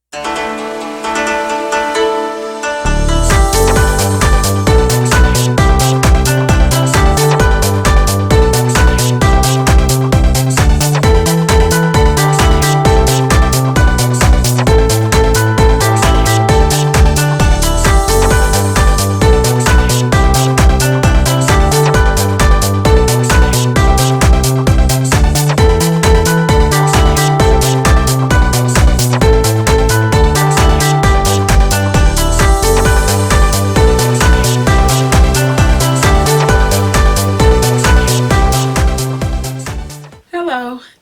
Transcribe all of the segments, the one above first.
Hello,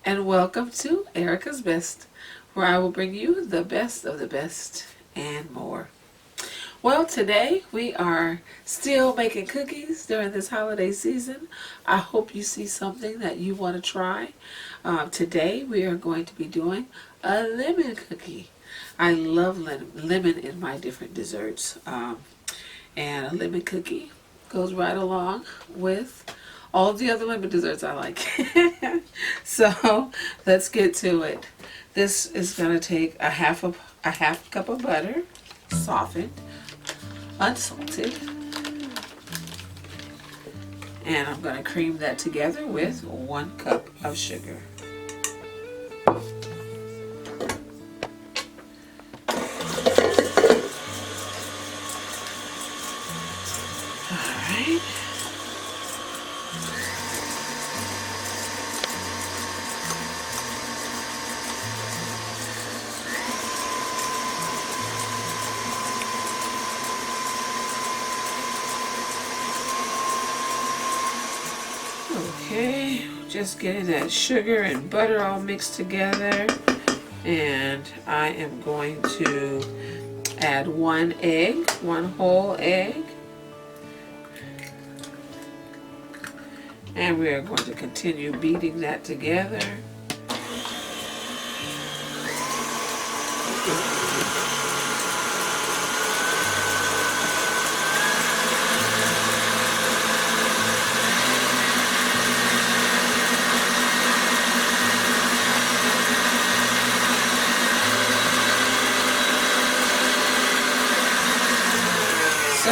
and welcome to Erika's Best, where I will bring you the best of the best and more. Well, today we are still making cookies during this holiday season. I hope you see something that you want to try. Today we are going to be doing a lemon cookie. I love lemon in my different desserts, and a lemon cookie goes right along with all the other lemon desserts I like. So let's get to it. This is going to take a half cup of butter, softened, unsalted, and I'm going to cream that together with 1 cup of sugar. Alright. Okay, just getting that sugar and butter all mixed together, and I am going to add 1 egg, 1 whole egg, and we are going to continue beating that together. So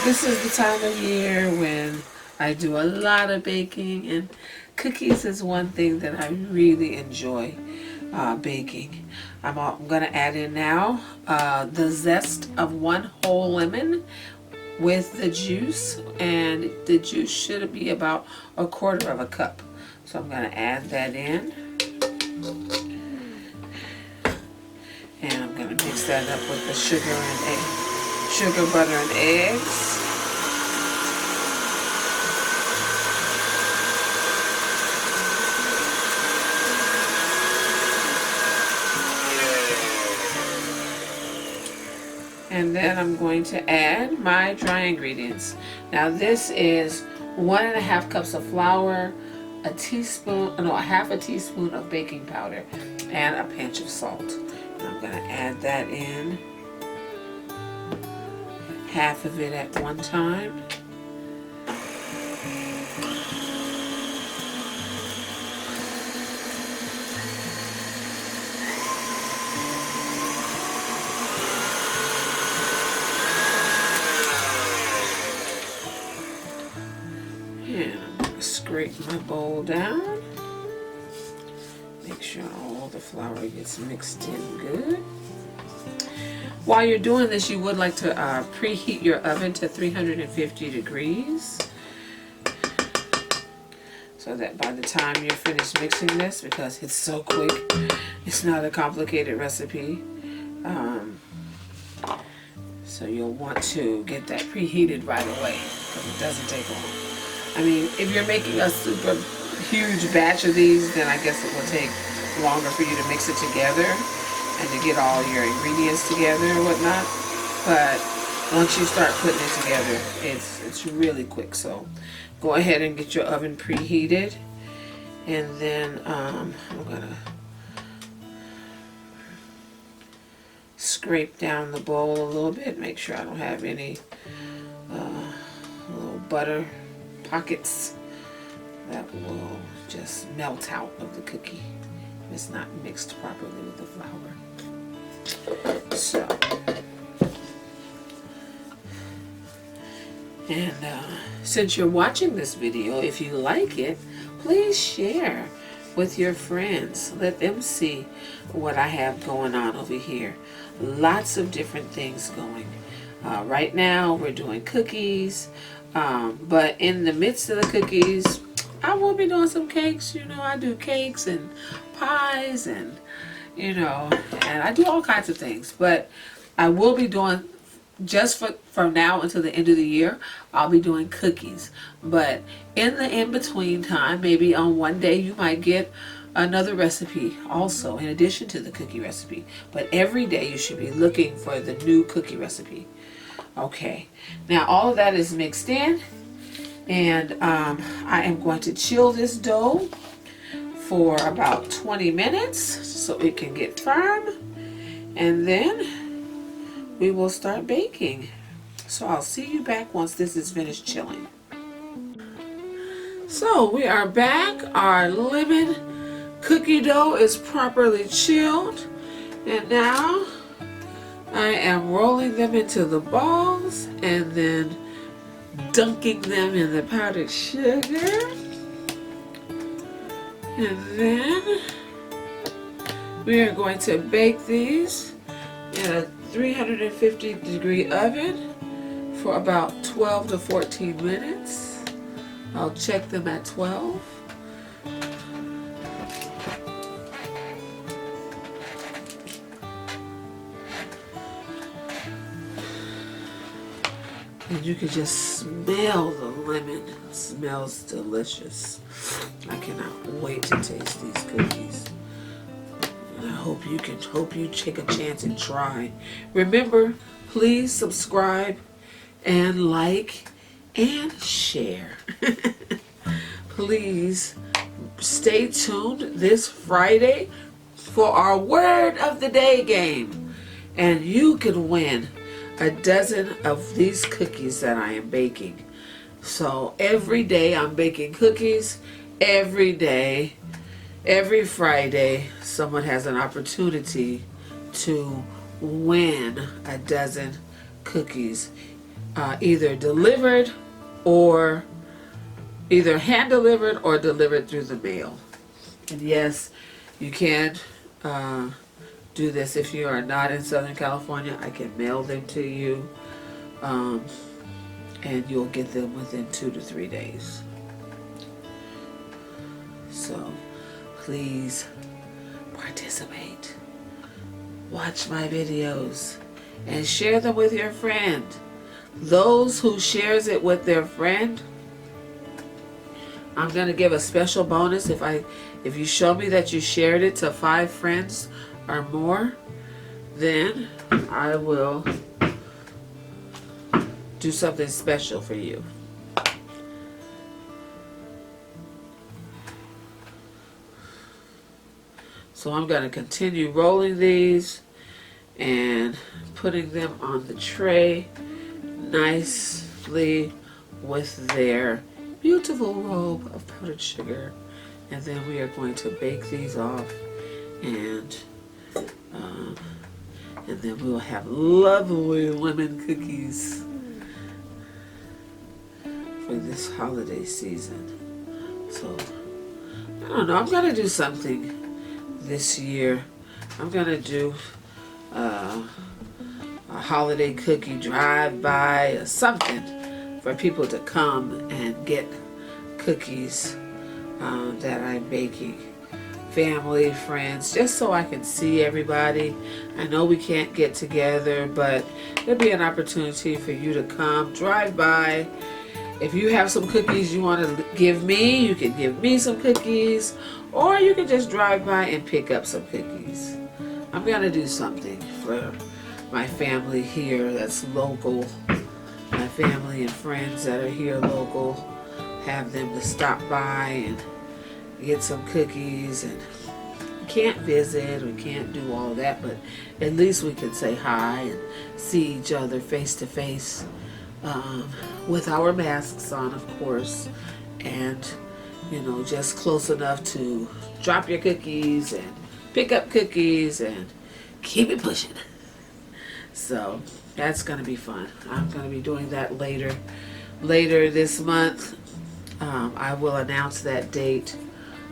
this is the time of year when I do a lot of baking, and cookies is one thing that I really enjoy baking. I'm going to add in now the zest of 1 whole lemon with the juice, and the juice should be about 1/4 cup. So I'm going to add that in, and I'm going to mix that up with the sugar, butter, and eggs. And then I'm going to add my dry ingredients. Now this is 1½ cups of flour, a half a teaspoon of baking powder, and a pinch of salt. And I'm going to add that in, half of it at one time. And I'm going to scrape my bowl down. Make sure all the flour gets mixed in good. While you're doing this, you would like to preheat your oven to 350 degrees so that by the time you're finished mixing this, because it's so quick, it's not a complicated recipe, so you'll want to get that preheated right away because it doesn't take long. I mean, if you're making a super huge batch of these, then I guess it will take longer for you to mix it together and to get all your ingredients together and whatnot. But once you start putting it together, it's really quick. So go ahead and get your oven preheated, and then I'm gonna scrape down the bowl a little bit, make sure I don't have any little butter pockets that will just melt out of the cookie if it's not mixed properly with the flour. So, and since you're watching this video, if you like it, please share with your friends. Let them see what I have going on over here. Lots of different things going. Right now we're doing cookies, but in the midst of the cookies, I will be doing some cakes. You know, I do cakes and pies and, you know, and I do all kinds of things. But I will be doing, just from now until the end of the year, I'll be doing cookies. But in the in-between time, maybe on one day you might get another recipe also in addition to the cookie recipe. But every day you should be looking for the new cookie recipe. Okay, now all of that is mixed in, and I am going to chill this dough for about 20 minutes so it can get firm, and then we will start baking. So I'll see you back once this is finished chilling. So we are back. Our lemon cookie dough is properly chilled, and now I am rolling them into the balls and then dunking them in the powdered sugar. And then we are going to bake these in a 350-degree oven for about 12 to 14 minutes. I'll check them at 12. And you can just smell the lemon. It smells delicious. I cannot wait to taste these cookies. And I hope you take a chance and try. Remember, please subscribe and like and share. Please stay tuned this Friday for our Word of the Day game. And you can win a dozen of these cookies that I am baking. So every day I'm baking cookies. Every day, every Friday, someone has an opportunity to win a dozen cookies, either delivered or either hand delivered or delivered through the mail. And yes, you can do this if you are not in Southern California. I can mail them to you, and you'll get them within 2 to 3 days. So please participate, watch my videos, and share them with your friend. Those who shares it with their friend, I'm going to give a special bonus if you show me that you shared it to 5 friends or more. Then I will do something special for you. So I'm going to continue rolling these and putting them on the tray nicely with their beautiful robe of powdered sugar. And then we are going to bake these off, and then we will have lovely lemon cookies for this holiday season. So I don't know, I'm going to do something this year. I'm going to do a holiday cookie drive-by or something for people to come and get cookies that I'm baking. Family, friends, just so I can see everybody. I know we can't get together, but there'll be an opportunity for you to come, drive by. If you have some cookies you want to give me, you can give me some cookies, or you can just drive by and pick up some cookies. I'm going to do something for my family here that's local, my family and friends that are here local. Have them to stop by and get some cookies. And we can't visit, we can't do all that, but at least we can say hi and see each other face to face, with our masks on, of course, and you know, just close enough to drop your cookies and pick up cookies and keep it pushing. So that's going to be fun. I'm going to be doing that later this month. I will announce that date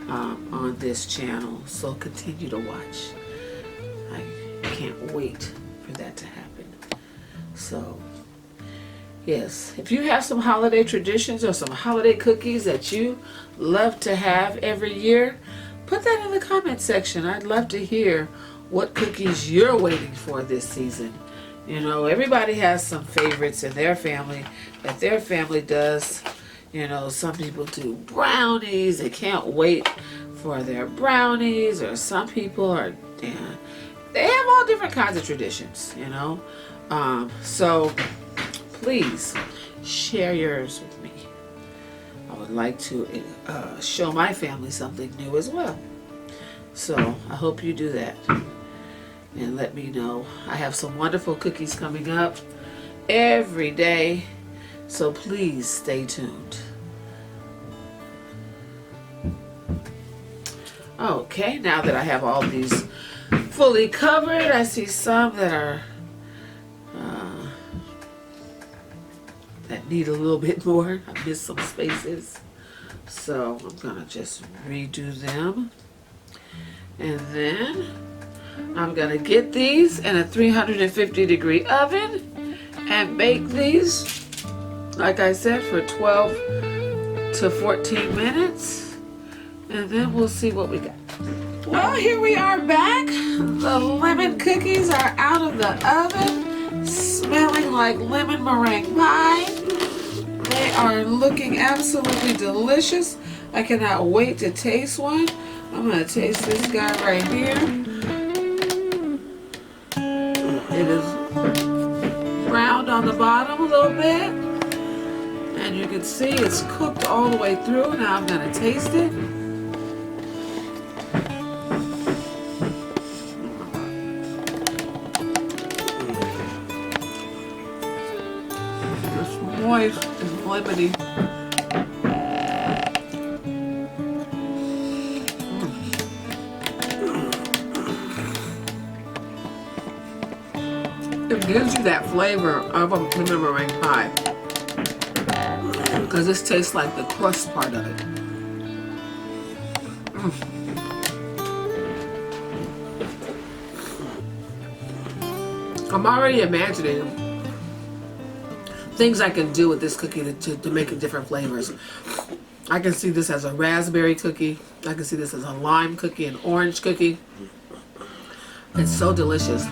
on this channel, so continue to watch. I can't wait for that to happen. So yes, if you have some holiday traditions or some holiday cookies that you love to have every year, put that in the comment section. I'd love to hear what cookies you're waiting for this season. You know, everybody has some favorites in their family that their family does. You know, some people do brownies. They can't wait for their brownies. Or some people are, they have all different kinds of traditions, you know. So please share yours with me. I would like to show my family something new as well. So I hope you do that. And let me know. I have some wonderful cookies coming up every day. So please stay tuned. Okay, now that I have all these fully covered, I see some that are that need a little bit more. I missed some spaces. So I'm gonna just redo them. And then I'm gonna get these in a 350-degree oven and bake these, like I said, for 12 to 14 minutes. And then we'll see what we got. Well, here we are back. The lemon cookies are out of the oven, smelling like lemon meringue pie. They are looking absolutely delicious. I cannot wait to taste one. I'm gonna taste this guy right here. It is browned on the bottom a little bit. And you can see it's cooked all the way through. Now I'm gonna taste it. It's moist and lemony. It gives you that flavor of a lemon meringue pie because this tastes like the crust part of it. I'm already imagining things I can do with this cookie to make it different flavors. I can see this as a raspberry cookie. I can see this as a lime cookie, an orange cookie. It's so delicious.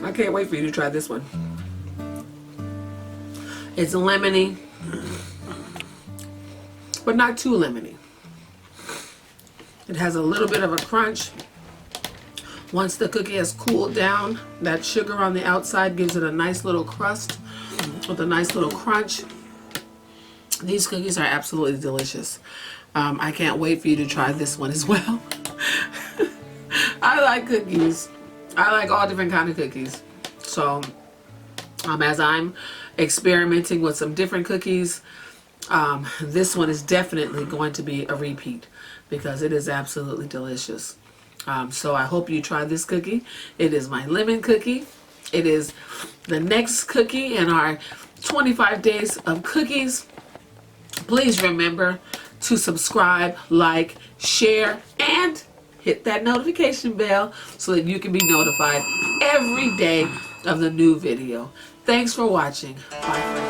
I can't wait for you to try this one. It's lemony, but not too lemony. It has a little bit of a crunch. Once the cookie has cooled down, that sugar on the outside gives it a nice little crust with a nice little crunch. These cookies are absolutely delicious. I can't wait for you to try this one as well. I like cookies. I like all different kinds of cookies. So as I'm experimenting with some different cookies, this one is definitely going to be a repeat because it is absolutely delicious. So I hope you try this cookie. It is my lemon cookie. It is the next cookie in our 25 days of cookies. Please remember to subscribe, like, share, and hit that notification bell so that you can be notified every day of the new video. Thanks for watching. Bye.